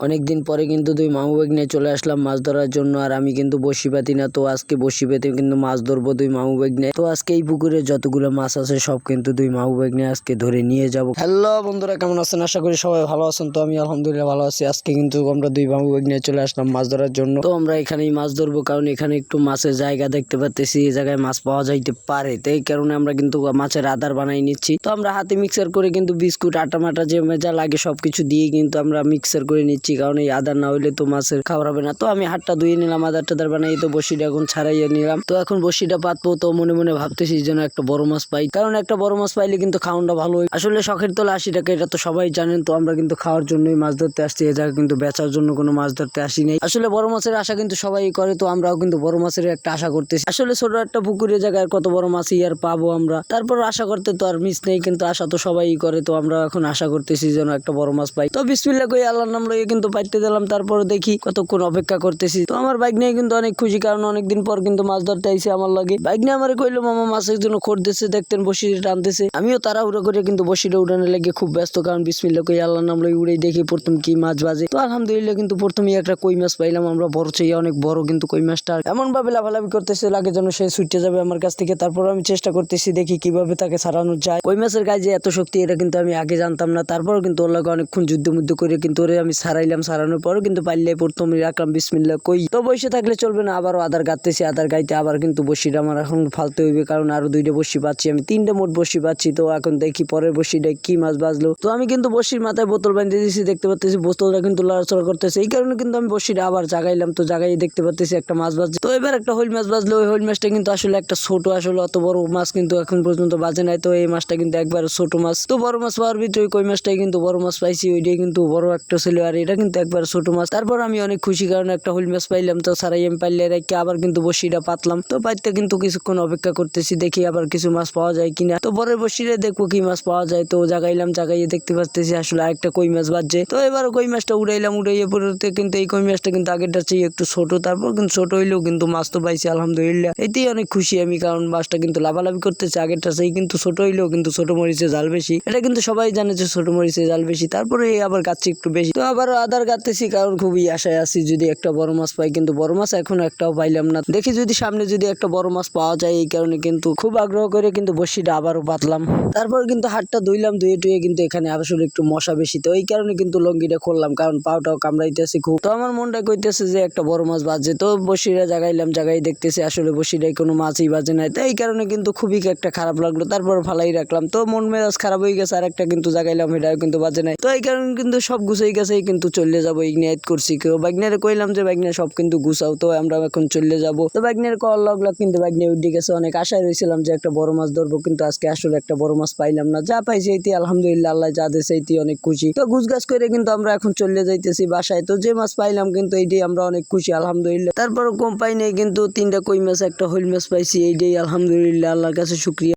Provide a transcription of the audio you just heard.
অনেকদিন পরে কিন্তু দুই মামু ব্যাগ নিয়ে চলে আসলাম মাছ ধরার জন্য। আর আমি কিন্তু বসি পাতি না, তো আজকে বসি পেতে কিন্তু মাছ ধরবো দুই মামু ব্যাগ নিয়ে। তো আজকে এই পুকুরে যতগুলো মাছ আছে সব কিন্তু দুই মামু ব্যাগ নিয়ে আজকে ধরে নিয়ে যাব। হ্যালো বন্ধুরা, কেমন আছেন? আশা করি সবাই ভালো আছেন। তো আমি আলহামদুলিল্লাহ ভালো আছি। আজকে কিন্তু আমরা দুই মামু ব্যাগ নিয়ে চলে আসলাম মাছ ধরার জন্য। তো আমরা এখানেই মাছ ধরবো, কারণ এখানে একটু মাছের জায়গা দেখতে পাচ্ছি, এই জায়গায় মাছ পাওয়া যাইতে পারে। তো এই কারণে আমরা কিন্তু মাছের আদার বানাই নিচ্ছি। তো আমরা হাতে মিক্সার করে কিন্তু বিস্কুট আটা মাটা যে যা লাগে সবকিছু দিয়ে কিন্তু আমরা মিক্সার করে নিচ্ছি, কারণ এই আদার না হইলে তো মাছের খাবার হবে না। তো আমি হাতটা ধুয়ে নিলাম, আদার টাদার বানাই তো বসিটা এখন ছাড়াইয়ে নিলাম। তো এখন বসিটা পাতবো। তো মনে মনে ভাবতেছি যেন একটা বড় মাছ পাই, কারণ একটা বড় মাছ পাইলে কিন্তু খাওয়াটা ভালো হয়। আসলে শখের তোলা 80 টাকা, এটা তো সবাই জানেন। তো আমরা কিন্তু খাওয়ার জন্যই মাছ ধরতে আসছি, এ জায়গায় কিন্তু বেচার জন্য কোনো মাছ ধরতে আসি নাই। আসলে বড় মাছের আশা কিন্তু সবাই করে, তো আমরাও কিন্তু বড় মাছের একটা আশা করতেছি। আসলে ছোট একটা পুকুরের জায়গায় কত বড় মাছই আর পাবো আমরা, তারপর আশা করতে তো আর মিস নেই, কিন্তু আশা তো সবাই করে। তো আমরা এখন আশা করতেছি যেন একটা বড় মাছ পাই। তো বিসমিল্লাহ কই আল্লাহর নাম লইয়ে কিন্তু পাইতে দিলাম। তারপর দেখি কতক্ষণ অপেক্ষা করতেছি। তো আমার বাইক নিয়ে কিন্তু অনেক খুশি, কারণ অনেকদিন পর কিন্তু মাছ ধরতে আইছে আমার লাগে। বাইক নিয়ে আমার কইলো মামা মাছের জন্য খড় দিচ্ছে, দেখতেন বসি টানতেছে। আমিও তাড়াহুড়ো করে কিন্তু বসিটা উড়ানোর লেগে খুব ব্যস্ত, কারণ বিসমিল্লাহ কই আল্লাহর নাম লই উড়েই দেখি প্রথম কি মাছ বাজে। তো আলহামদুলিল্লাহ কিন্তু প্রথমেই একটা কই মাছ পাইলাম আমরা, বড় চেয়ে অনেক বড়। কিন্তু কই মাছটা এমন ভাবে লাফালাফি করতেছে লাগে যেন সে ছুটে যাবে আমার কাছ থেকে। তারপর আমি চেষ্টা করতেছি দেখি কিভাবে তাকে ছাড়ানো যায়। কই মাছের গায়ে যে এত শক্তি এটা কিন্তু আমি আগে জানতাম না। তারপর কিন্তু ওর লাগে অনেকক্ষণ যুদ্ধ করে কিন্তু ওরে আমি ছাড়াইলাম। ছাড়ানোর পরও কিন্তু পাইলে প্রথমে রাখলাম বিসমিল্লাহ কই। তো বসে থাকলে চলবে না, আবারও আদার গাঁততেছি। আদার গাইতে আবার কিন্তু বসিটা আমার এখন ফালতে হইবে, কারণ আরো দুইটা বসি পাচ্ছি, আমি 3টা মোট বসি পাচ্ছি। তো এখন দেখি পরের বসিটা কি মাছ বাজলো। তো আমি কিন্তু বসির মাথায় বোতল বাঁধে দিয়েছি, দেখতে পাচ্ছি বোতলটা কিন্তু লড়াচড়া করতেছে। এই কারণে কিন্তু আমি বসিটা আবার জাগাইলাম। তো জাগাই দেখতে পাচ্ছি একটা মাছ বাজছে। তো এবার একটা হইল মাছ বাজলো। ওই হইল মাছটা কিন্তু আসলে একটা ছোট, আসলে অত বড় মাছ কিন্তু এখন পর্যন্ত বাজে নাই। তো এই মাছটা কিন্তু একবার ছোট মাছ। তো বড় মাছ পাওয়ার ভিতরে কই মাছটাই কিন্তু বড় মাছ পাইছি, ওইটাই কিন্তু বড় একটা ছিল, আর এটা কিন্তু একবার ছোট মাছ। তারপর আমি অনেক খুশি, কারণ একটা হইল মাছ পাইলাম। তো সারাই আমি পাইলে রেখে আবার কিন্তু বসিটা পাতলাম। তো পাইতে কিন্তু কিছুক্ষণ অপেক্ষা করতেছি, দেখি আবার কিছু মাছ পাওয়া যায় কিনা। তো পরের বসিরে দেখবো কি মাছ পাওয়া যায়। তো জাগাইলাম, জাগাইয়ে দেখতে পাচ্ছি আসলে আরেকটা কই মাছ বাজছে। তো এবার কই মাছটা উড়াইলাম, উড়াইয়ে পড়তে কিন্তু এই কই মাছটা কিন্তু আগেরটা চেয়ে একটু ছোট। তারপর কিন্তু ছোট হইলেও কিন্তু মাছ তো পাইছি আলহামদুলিল্লাহ, এতেই অনেক খুশি আমি, কারণ মাছটা কিন্তু লাফালাফি করতেছে। আগেরটা সেই কিন্তু ছোট হইলেও কিন্তু ছোট মরিচে জাল বেশি, এটা কিন্তু সবাই জানে যে ছোট মরিচে জাল বেশি। তারপরে আবার গাচ্ছে একটু বেশি। তো আবার আদার গাঁতেছি, কারণ খুবই আশায় আছি যদি একটা বড় মাছ পাই, কিন্তু বড় মাছ এখন একটাও পাইলাম না। দেখি যদি সামনে যদি একটা বড় মাছ পাওয়া যায়, এই কারণে কিন্তু খুব আগ্রহ করে কিন্তু বসিটা আবারও পাতলাম। তারপর কিন্তু হাতটা ধুইলাম, ধুয়ে টুয়ে কিন্তু এখানে আসলে একটু মশা বেশি, তো এই কারণে কিন্তু লঙ্গিটা খুললাম, কারণ পাওটাও কামড়াইতেছে খুব। তো আমার মনটা কইতেছে যে একটা বড় মাছ বাজে। তো বসিটা জাগাইলাম, জাগাই দেখতেছি আসলে বসিটাই কোনো মাছই বাজে নাই। তো এই কারণে কিন্তু খুবই একটা খারাপ লাগলো। তারপর ফালাই রাখলাম। তো মন মেজাজ খারাপ হয়ে গেছে। আর একটা কিন্তু জাগাইলাম, এটাও কিন্তু বাজে নাই। তো এই কারণে কিন্তু সব গুছাই গেছে, কিন্তু চলে যাবো ইগনাইট করছি। কেউ বাইকনারে কইলাম যে বাইকনারে সব কিন্তু গুছাও, তো আমরা এখন চলে যাবো। তো বাইকনের কল লাগলো, কিন্তু বাইকনে উঠে গেছে। অনেক আশায় রয়েছিলাম যে একটা বড় মাছ ধরবো, কিন্তু আজকে আসলে একটা বড় মাছ পাইলাম না। যা পাইছি এইটি আলহামদুলিল্লাহ, আল্লাহ যা দিয়েছে এইটি অনেক খুশি। তো গুছগাছ করে কিন্তু আমরা এখন চলে যাইতেছি বাসায়। তো যে মাছ পাইলাম কিন্তু এইটাই আমরা অনেক খুশি আলহামদুলিল্লাহ। তারপর কম পাই নাই, কিন্তু 3টা কই মাছ একটা হইল মাছ পাইছি, এইটাই আলহামদুলিল্লাহ, আল্লাহর কাছে শুকরিয়া।